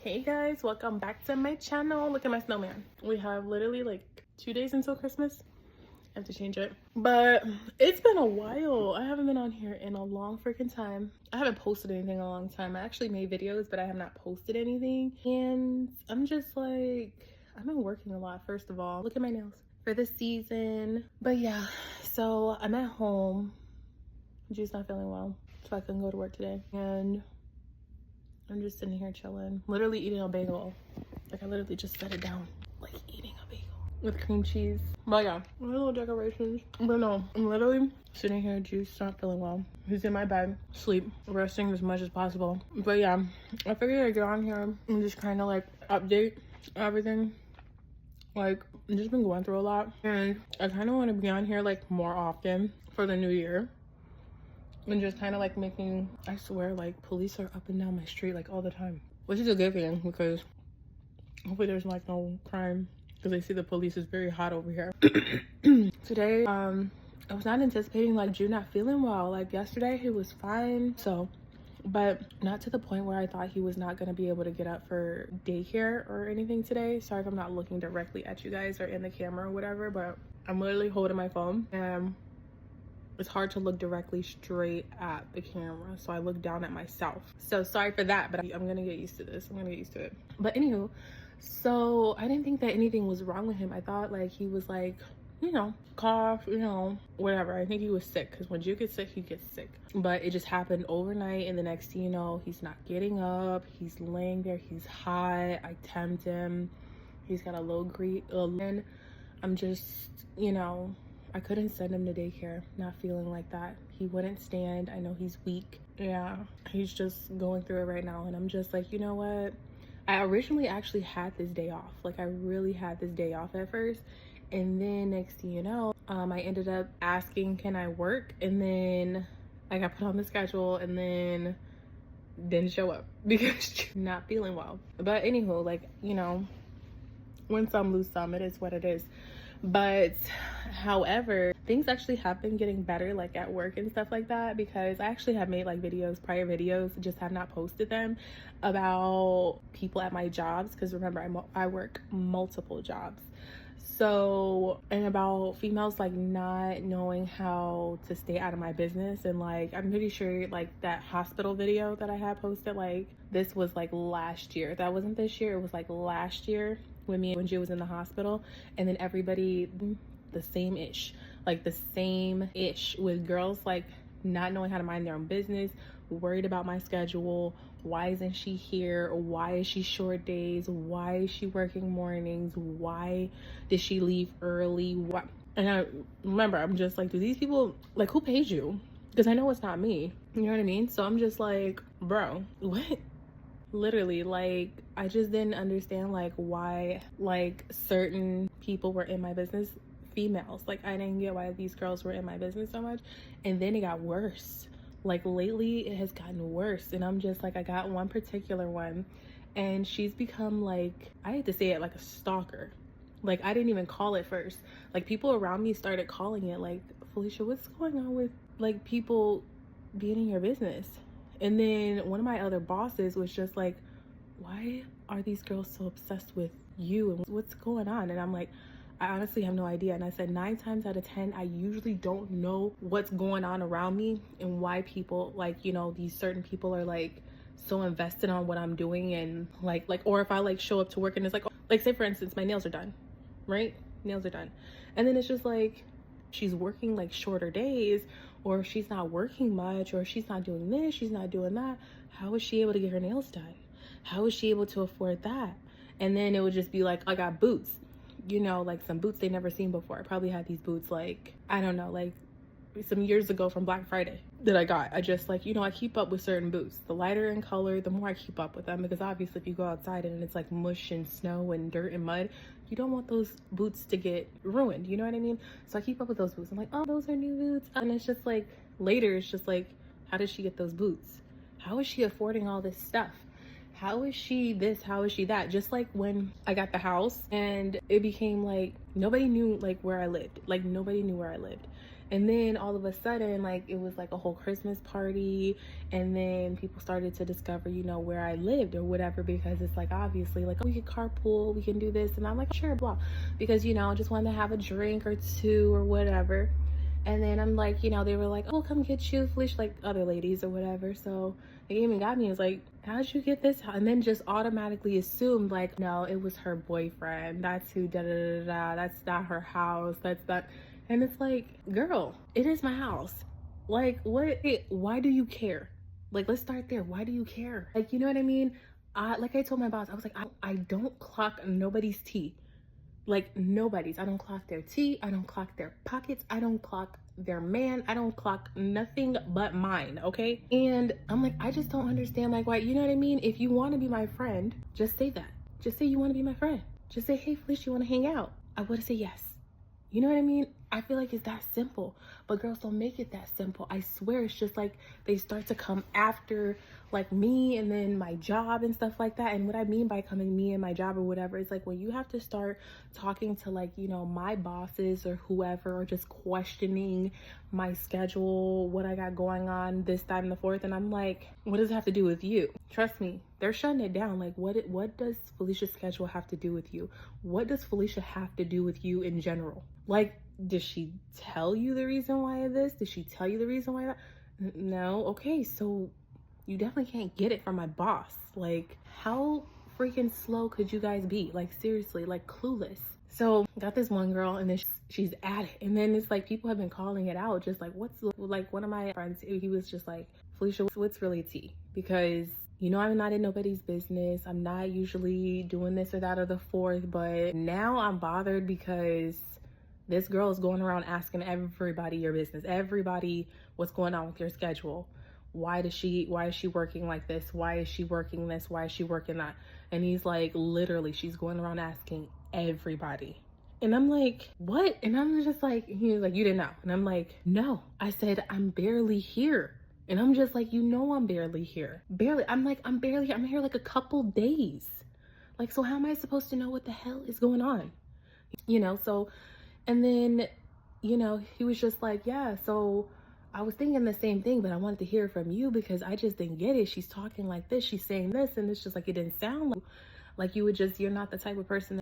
Hey guys, welcome back to my channel. Look at my snowman. We have literally like 2 days until Christmas. I have to change it, but it's been a while. I haven't been on here in a long freaking time. I haven't posted anything in a long time. I actually made videos, but I have not posted anything, and I'm just like, I've been working a lot. First of all, look at my nails for the season. But yeah, so I'm at home. Juice not feeling well, so I couldn't go to work today, and I'm just sitting here chilling, literally eating a bagel. Like, I literally just set it down, like eating a bagel with cream cheese. But yeah, my little decorations. But no, I'm literally sitting here, Juice not feeling well. He's in my bed, sleep, resting as much as possible. But yeah, I figured I'd get on here and just kind of like update everything. Like, I've just been going through a lot, and I kind of want to be on here like more often for the new year. And just kind of like making, I swear, like police are up and down my street like all the time, which is a good thing because hopefully there's like no crime, because I see the police is very hot over here. Today, I was not anticipating like Jude not feeling well. Like yesterday he was fine, so, but not to the point where I thought he was not going to be able to get up for daycare or anything today. Sorry if I'm not looking directly at you guys or in the camera or whatever, but I'm literally holding my phone and it's hard to look directly straight at the camera, so I look down at myself. So sorry for that, but I'm gonna get used to this. I'm gonna get used to it. But anywho, so I didn't think that anything was wrong with him. I thought like he was like, you know, cough, you know, whatever. I think he was sick, because when you get sick, he gets sick. But it just happened overnight, and the next thing you know, he's not getting up. He's laying there. He's hot. I temped him. He's got a low grade. And I'm just, you know, I couldn't send him to daycare not feeling like that. He wouldn't stand. I know he's weak. Yeah, he's just going through it right now, and I'm just like, you know what? I originally actually had this day off. Like, I really had this day off at first, and then next thing you know, I ended up asking, can I work? And then I got put on the schedule, and then didn't show up because not feeling well. But anywho, like, you know, win some, lose some. It is what it is. But however, things actually have been getting better, like at work and stuff like that, because I actually have made like prior videos, just have not posted them, about people at my jobs, because remember, I work multiple jobs. So, and about females like not knowing how to stay out of my business. And like, I'm pretty sure like that hospital video that I had posted, like this was like last year. That wasn't this year, it was like last year when Jay was in the hospital. And then everybody the same ish with girls like not knowing how to mind their own business, worried about my schedule. Why isn't she here? Why is she short days? Why is she working mornings? Why did she leave early? What? And I remember, I'm just like, do these people, like, who pays you? Because I know it's not me, you know what I mean? So I'm just like, bro, what? Literally, like, I just didn't understand like why like certain people were in my business, females. Like, I didn't get why these girls were in my business so much. And then it got worse. Like, lately it has gotten worse, and I'm just like, I got one particular one, and she's become like, I hate to say it, like a stalker. Like, I didn't even call it first. Like, people around me started calling it, like, Felicia, what's going on with like people being in your business? And then one of my other bosses was just like, why are these girls so obsessed with you, and what's going on? And I'm like, I honestly have no idea. And I said 9 times out of 10, I usually don't know what's going on around me and why people, like, you know, these certain people are like so invested on what I'm doing. And like, or if I like show up to work and it's like say for instance, my nails are done, right? Nails are done. And then it's just like, she's working like shorter days, or she's not working much, or she's not doing this, she's not doing that. How is she able to get her nails done? How is she able to afford that? And then it would just be like, I got boots, you know, like some boots they never seen before. I probably had these boots like, I don't know, like some years ago from Black Friday that I got. I just like, you know, I keep up with certain boots. The lighter in color, the more I keep up with them, because obviously if you go outside and it's like mush and snow and dirt and mud, you don't want those boots to get ruined, you know what I mean? So I keep up with those boots. I'm like, oh, those are new boots. And it's just like, later it's just like, how did she get those boots? How is she affording all this stuff? How is she this? How is she that? Just like when I got the house and it became like nobody knew like where I lived. Like nobody knew where I lived. And then all of a sudden, like, it was like a whole Christmas party. And then people started to discover, you know, where I lived or whatever, because it's like, obviously, like, oh, we could carpool, we can do this. And I'm like, sure, blah. Because, you know, I just wanted to have a drink or two or whatever. And then I'm like, you know, they were like, oh, come get you, Felicia, like other ladies or whatever. So they even got me. It was like, how'd you get this? And then just automatically assumed, like, no, it was her boyfriend. That's who, da da da da. That's not her house. That's not. And it's like, girl, it is my house. Like, what? Why do you care? Like, let's start there. Why do you care? Like, you know what I mean? Like I told my boss, I was like, I don't clock nobody's tea. Like, nobody's. I don't clock their tea. I don't clock their pockets. I don't clock their man. I don't clock nothing but mine, okay? And I'm like, I just don't understand, like, why, you know what I mean? If you want to be my friend, just say that. Just say you want to be my friend. Just say, hey, Felicia, you want to hang out? I would have said yes. You know what I mean? I feel like it's that simple. But girls don't make it that simple. I swear, it's just like they start to come after, like, me and then my job and stuff like that. And what I mean by coming me and my job or whatever is like when you have to start talking to, like, you know, my bosses or whoever, or just questioning my schedule, what I got going on, this, that, and the fourth. And I'm like, what does it have to do with you? Trust me, they're shutting it down. Like, what does Felicia's schedule have to do with you? What does Felicia have to do with you in general? Like, did she tell you the reason why this? Did she tell you the reason why that? No. Okay, so you definitely can't get it from my boss. Like, how freaking slow could you guys be? Like, seriously, like, clueless. So got this one girl, and then she's at it. And then it's like people have been calling it out, just like, what's, like, one of my friends, he was just like, Felicia, what's really tea? Because, you know, I'm not in nobody's business. I'm not usually doing this or that or the fourth, but now I'm bothered because this girl is going around asking everybody your business, everybody what's going on with your schedule. Why is she working like this? Why is she working this? Why is she working that? And he's like, literally, she's going around asking everybody. And I'm like, what? And I'm just like, he was like, you didn't know. And I'm like, no. I said, I'm barely here. And I'm just like, you know, I'm barely here. Barely. I'm here like a couple days. Like, so how am I supposed to know what the hell is going on? You know, so, and then, you know, he was just like, yeah, so I was thinking the same thing, but I wanted to hear from you because I just didn't get it. She's talking like this, she's saying this, and it's just like, it didn't sound like you would just, you're not the type of person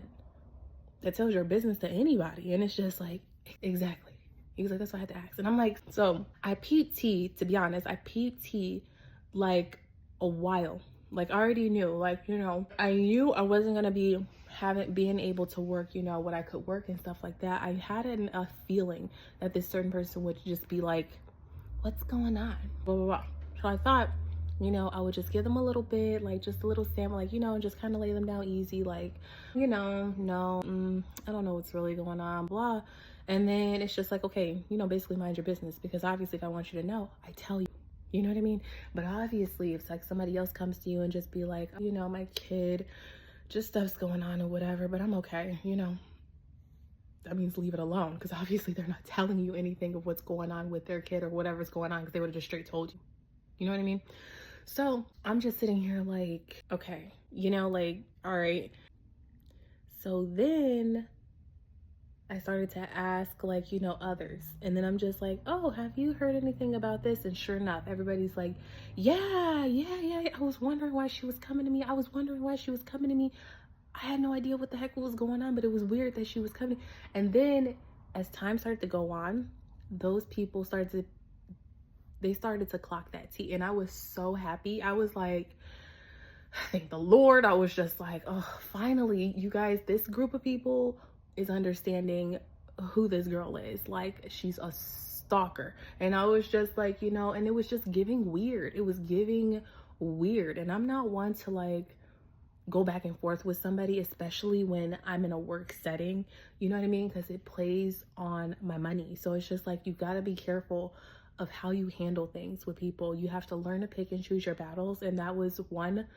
that tells your business to anybody. And it's just like, exactly. He was like, that's why I had to ask. And I'm like, so I PT, to be honest, I PT like a while. Like, I already knew, like, you know, I knew I wasn't gonna be being able to work, you know, what I could work and stuff like that. I had a feeling that this certain person would just be like, what's going on? Blah, blah, blah. So I thought, you know, I would just give them a little bit, like just a little sample, like, you know, just kind of lay them down easy, like, you know, no, I don't know what's really going on, blah. And then it's just like, okay, you know, basically mind your business, because obviously if I want you to know, I tell you. You know what I mean? But obviously if it's like somebody else comes to you and just be like, you know, my kid, just stuff's going on or whatever, but I'm okay, you know, that means leave it alone, because obviously they're not telling you anything of what's going on with their kid or whatever's going on, because they would have just straight told you. You know what I mean? So I'm just sitting here like, okay, you know, like, all right. So then I started to ask, like, you know, others. And then I'm just like, oh, have you heard anything about this? And sure enough, everybody's like, yeah. I was wondering why she was coming to me. I had no idea what the heck was going on, but it was weird that she was coming. And then as time started to go on, those people started to clock that tea. And I was so happy. I was like, thank the Lord. I was just like, oh, finally, you guys, this group of people is understanding who this girl is. Like, she's a stalker. And I was just like, you know, and it was just giving weird. It was giving weird. And I'm not one to like go back and forth with somebody, especially when I'm in a work setting, you know what I mean? Because it plays on my money. So it's just like, you got to be careful of how you handle things with people. You have to learn to pick and choose your battles. And that was one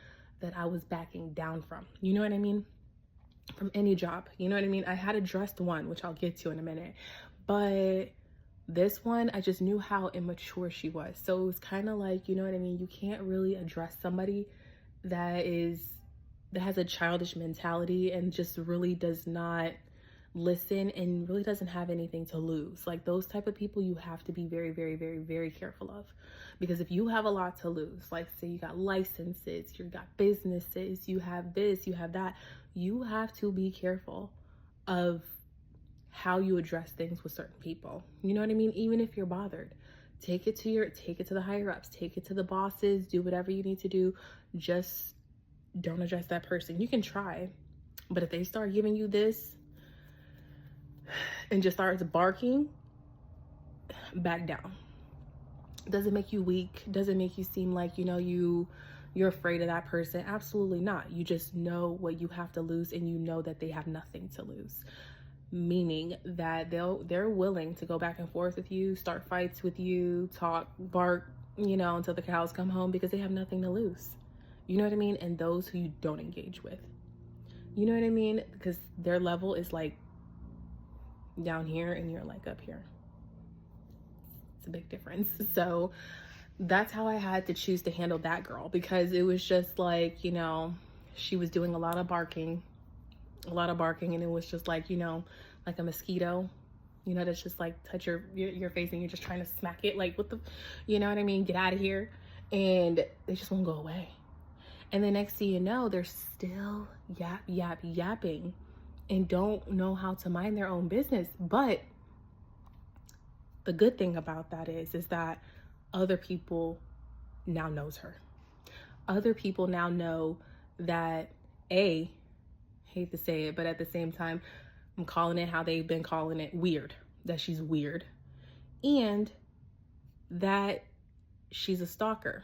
that I was backing down from, you know what I mean? From any job, you know what I mean? I had addressed one, which I'll get to in a minute, but this one, I just knew how immature she was. So it was kind of like, you know what I mean? You can't really address somebody that has a childish mentality and just really does not listen and really doesn't have anything to lose. Like those type of people you have to be very, very, very, very careful of. Because if you have a lot to lose, like say you got licenses, you got businesses, you have this, you have that, you have to be careful of how you address things with certain people. You know what I mean? Even if you're bothered, take it to the higher ups, take it to the bosses, do whatever you need to do. Just don't address that person. You can try, but if they start giving you this and just starts barking, back down. Doesn't make you weak, doesn't make you seem like, you know, you're afraid of that person. Absolutely not. You just know what you have to lose, and you know that they have nothing to lose. Meaning that they're willing to go back and forth with you, start fights with you, talk, bark, you know, until the cows come home, because they have nothing to lose. You know what I mean? And those who you don't engage with. You know what I mean? Because their level is like down here and you're like up here. It's a big difference. So that's how I had to choose to handle that girl, because it was just like, you know, she was doing a lot of barking, and it was just like, you know, like a mosquito, you know, that's just like touch your face and you're just trying to smack it, like what the, you know what I mean, get out of here. And they just won't go away. And the next thing you know, they're still yapping and don't know how to mind their own business. But the good thing about that is that other people now knows her. Other people now know that, hate to say it, but at the same time, I'm calling it how they've been calling it, weird, that she's weird, and that she's a stalker.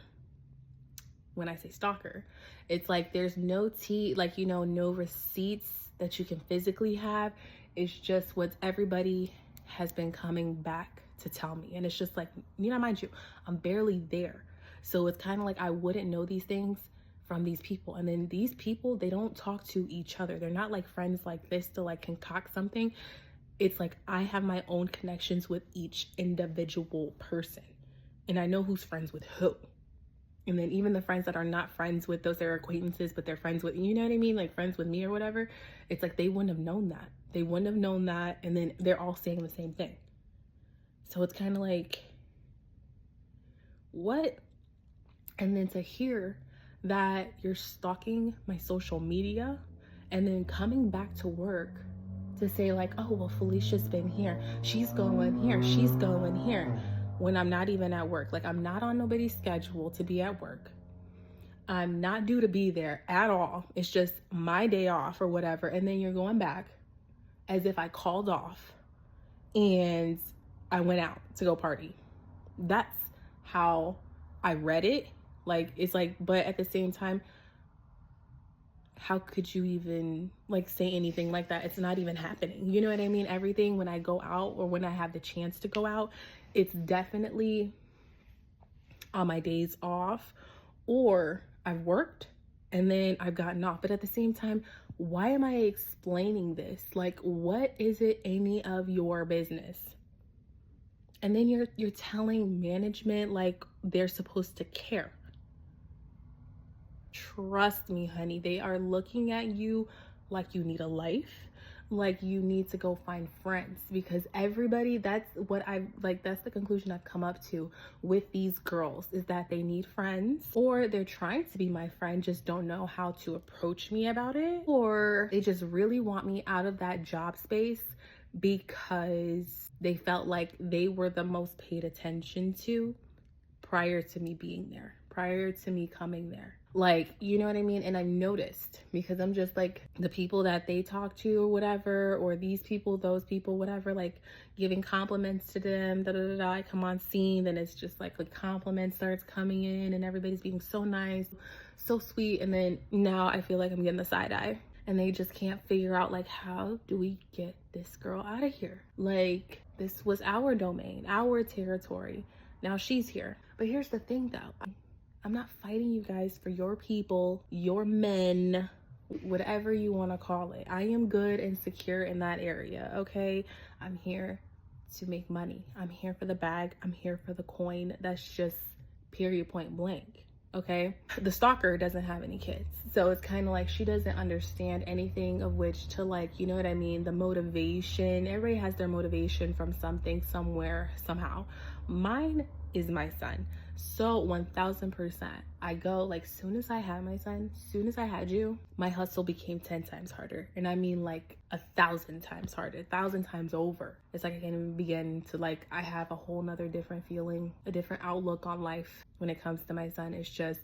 When I say stalker, it's like there's no like, you know, no receipts that you can physically have. It's just what everybody has been coming back to tell me. And it's just like, you know, mind you, I'm barely there. So it's kind of like I wouldn't know these things from these people. And then these people, they don't talk to each other. They're not like friends like this to like concoct something. It's like I have my own connections with each individual person. And I know who's friends with who. And then even the friends that are not friends with those, they're acquaintances, but they're friends with, you know what I mean? Like friends with me or whatever. It's like they wouldn't have known that. They wouldn't have known that. And then they're all saying the same thing. So it's kind of like, what? And then to hear that you're stalking my social media and then coming back to work to say like, oh, well, Felicia's been here. She's going here. She's going here. When I'm not even at work. Like I'm not on nobody's schedule to be at work. I'm not due to be there at all. It's just my day off or whatever. And then you're going back as if I called off and I went out to go party. That's how I read it. Like, it's like, but at the same time, how could you even like say anything like that? It's not even happening. You know what I mean? Everything when I go out or when I have the chance to go out, it's definitely on my days off, or I've worked and then I've gotten off. But at the same time, why am I explaining this? Like, what is it any of your business? And then you're telling management like they're supposed to care. Trust me, honey, they are looking at you like you need a life, like you need to go find friends, because everybody, that's what I've like, that's the conclusion I've come up to with these girls, is that they need friends, or they're trying to be my friend, just don't know how to approach me about it, or they just really want me out of that job space because they felt like they were the most paid attention to prior to me being there, prior to me coming there. Like, you know what I mean? And I noticed, because I'm just like, the people that they talk to or whatever, or these people, those people, whatever, like giving compliments to them, I come on scene, then it's just like compliments starts coming in and everybody's being so nice, so sweet. And then now I feel like I'm getting the side eye, and they just can't figure out like, how do we get this girl out of here? Like, this was our domain, our territory. Now she's here. But here's the thing though, I'm not fighting you guys for your people, your men, whatever you want to call it. I am good and secure in that area, okay? I'm here to make money. I'm here for the bag. I'm here for the coin. That's just period, point blank, okay? The stalker doesn't have any kids. So it's kind of like she doesn't understand anything of which to, like, you know what I mean? The motivation, everybody has their motivation from something, somewhere, somehow. Mine is my son. So 1000%, I go, like, soon as I had my son, soon as I had you, my hustle became 10 times harder. And I mean like 1,000 times harder, 1,000 times over. It's like I can't even begin to, like, I have a whole nother different feeling, a different outlook on life when it comes to my son. It's just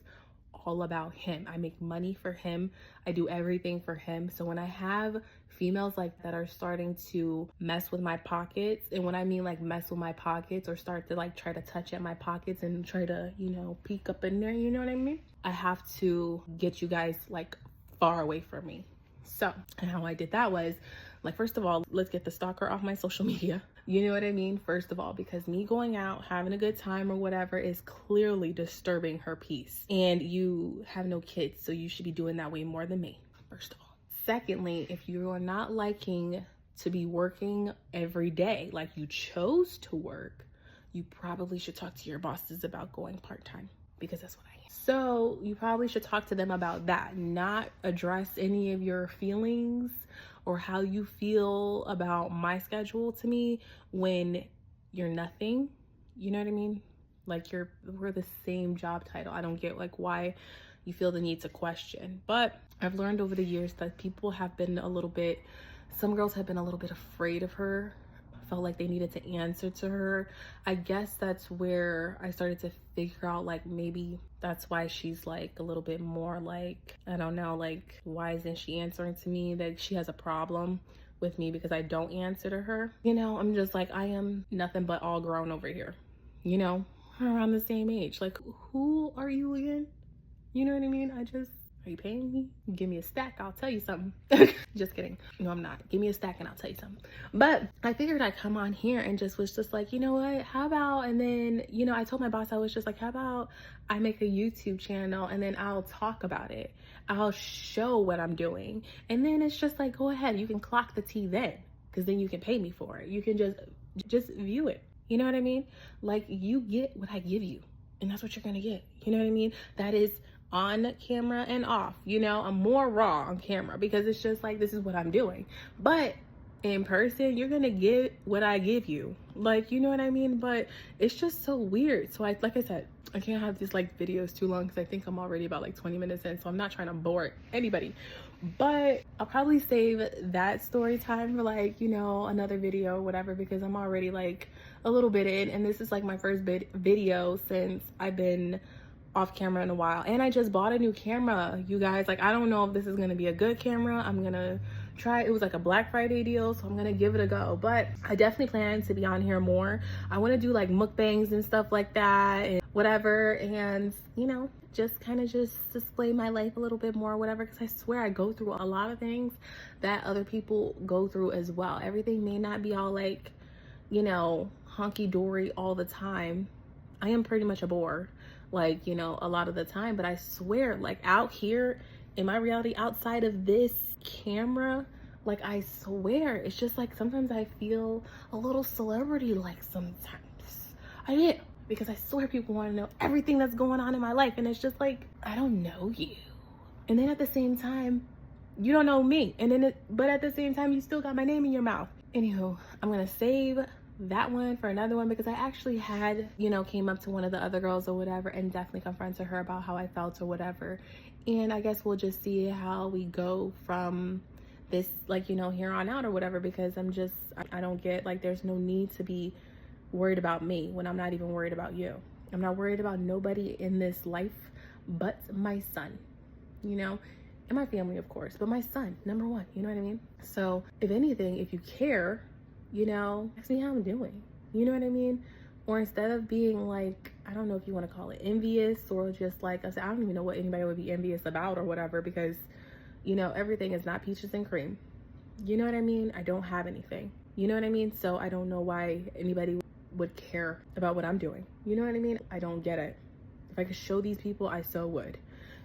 all about him. I make money for him. I do everything for him. So when I have females like that are starting to mess with my pockets, and when I mean like mess with my pockets or start to like try to touch at my pockets and try to, you know, peek up in there, you know what I mean? I have to get you guys like far away from me. So, and how I did that was, like, first of all, let's get the stalker off my social media. You know what I mean? First of all, because me going out, having a good time or whatever is clearly disturbing her peace. And you have no kids, so you should be doing that way more than me, first of all. Secondly, if you are not liking to be working every day, like you chose to work, you probably should talk to your bosses about going part-time, because that's what I am. So you probably should talk to them about that, not address any of your feelings or how you feel about my schedule to me when you're nothing. You know what I mean? Like, we're the same job title. I don't get like why you feel the need to question. But I've learned over the years that people have been some girls have been a little bit afraid of her, felt like they needed to answer to her. I guess that's where I started to figure out, like, maybe that's why she's like a little bit more like, I don't know, like, why isn't she answering to me? That she has a problem with me because I don't answer to her. You know, I'm just like, I am nothing but all grown over here. You know, we're around the same age. Like, who are you again? You know what I mean? Are you paying me? Give me a stack, I'll tell you something. Just kidding. No, I'm not. Give me a stack and I'll tell you something. But I figured I'd come on here and was just like, you know what? How about, and then, you know, I told my boss, I was just like, how about I make a YouTube channel and then I'll talk about it. I'll show what I'm doing. And then it's just like, go ahead. You can clock the tea then, because then you can pay me for it. You can just view it. You know what I mean? Like, you get what I give you, and that's what you're going to get. You know what I mean? That is on camera and off. You know, I'm more raw on camera because it's just like, this is what I'm doing. But in person, you're gonna get what I give you. Like, you know what I mean? But it's just so weird. So like I said, I can't have these like videos too long because I think I'm already about like 20 minutes in, so I'm not trying to bore anybody. But I'll probably save that story time for, like, you know, another video or whatever, because I'm already like a little bit in, and this is like my first video since I've been off camera in a while. And I just bought a new camera, you guys. Like, I don't know if this is gonna be a good camera. I'm gonna try. It was like a Black Friday deal, so I'm gonna give it a go. But I definitely plan to be on here more. I want to do like mukbangs and stuff like that and whatever, and, you know, just kind of just display my life a little bit more, whatever, because I swear I go through a lot of things that other people go through as well. Everything may not be all like, you know, honky-dory all the time. I am pretty much a bore, like, you know, a lot of the time. But I swear, like, out here in my reality outside of this camera, like, I swear it's just like sometimes I feel a little celebrity like sometimes. I do, because I swear people want to know everything that's going on in my life, and it's just like, I don't know you, and then at the same time you don't know me, and then but at the same time you still got my name in your mouth. Anywho, I'm gonna save that one for another one, because I actually had, you know, came up to one of the other girls or whatever and definitely confronted her about how I felt or whatever. And I guess we'll just see how we go from this, like, you know, here on out or whatever, because I don't get, like, there's no need to be worried about me when I'm not even worried about you. I'm not worried about nobody in this life but my son, you know, and my family, of course, but my son, number one, you know what I mean? So if anything, if you care, you know, ask me how I'm doing, you know what I mean? Or instead of being like, I don't know if you want to call it envious, or just like, I don't even know what anybody would be envious about or whatever, because, you know, everything is not peaches and cream. You know what I mean? I don't have anything. You know what I mean? So I don't know why anybody would care about what I'm doing. You know what I mean? I don't get it. If I could show these people, I so would.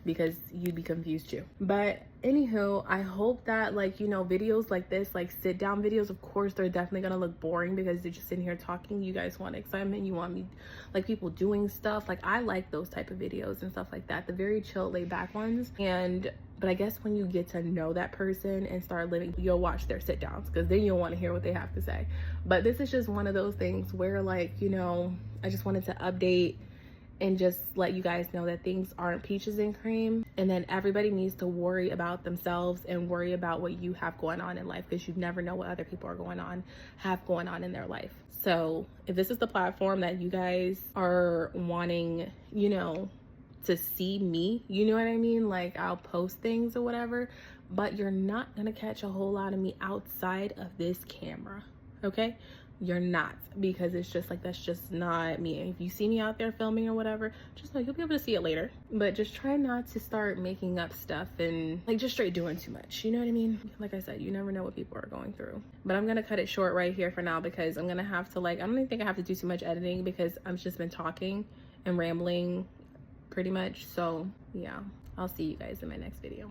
because you'd be confused too. But anywho, I hope that, like, you know, videos like this, like sit down videos, of course they're definitely gonna look boring because they're just sitting here talking. You guys want excitement, you want me, like, people doing stuff. Like, I like those type of videos and stuff like that, the very chill, laid back ones. But I guess when you get to know that person and start living, you'll watch their sit downs, because then you'll want to hear what they have to say. But this is just one of those things where, like, you know, I just wanted to update and just let you guys know that things aren't peaches and cream, and then everybody needs to worry about themselves and worry about what you have going on in life, because you never know what other people are have going on in their life. So if this is the platform that you guys are wanting, you know, to see me, you know what I mean, like, I'll post things or whatever, but you're not gonna catch a whole lot of me outside of this camera, okay? You're not, because it's just like, that's just not me. If you see me out there filming or whatever, just know you'll be able to see it later. But just try not to start making up stuff and, like, just straight doing too much, you know what I mean? Like I said, you never know what people are going through. But I'm gonna cut it short right here for now, because I'm gonna have to, like, I don't even think I have to do too much editing, because I've just been talking and rambling pretty much. So yeah, I'll see you guys in my next video.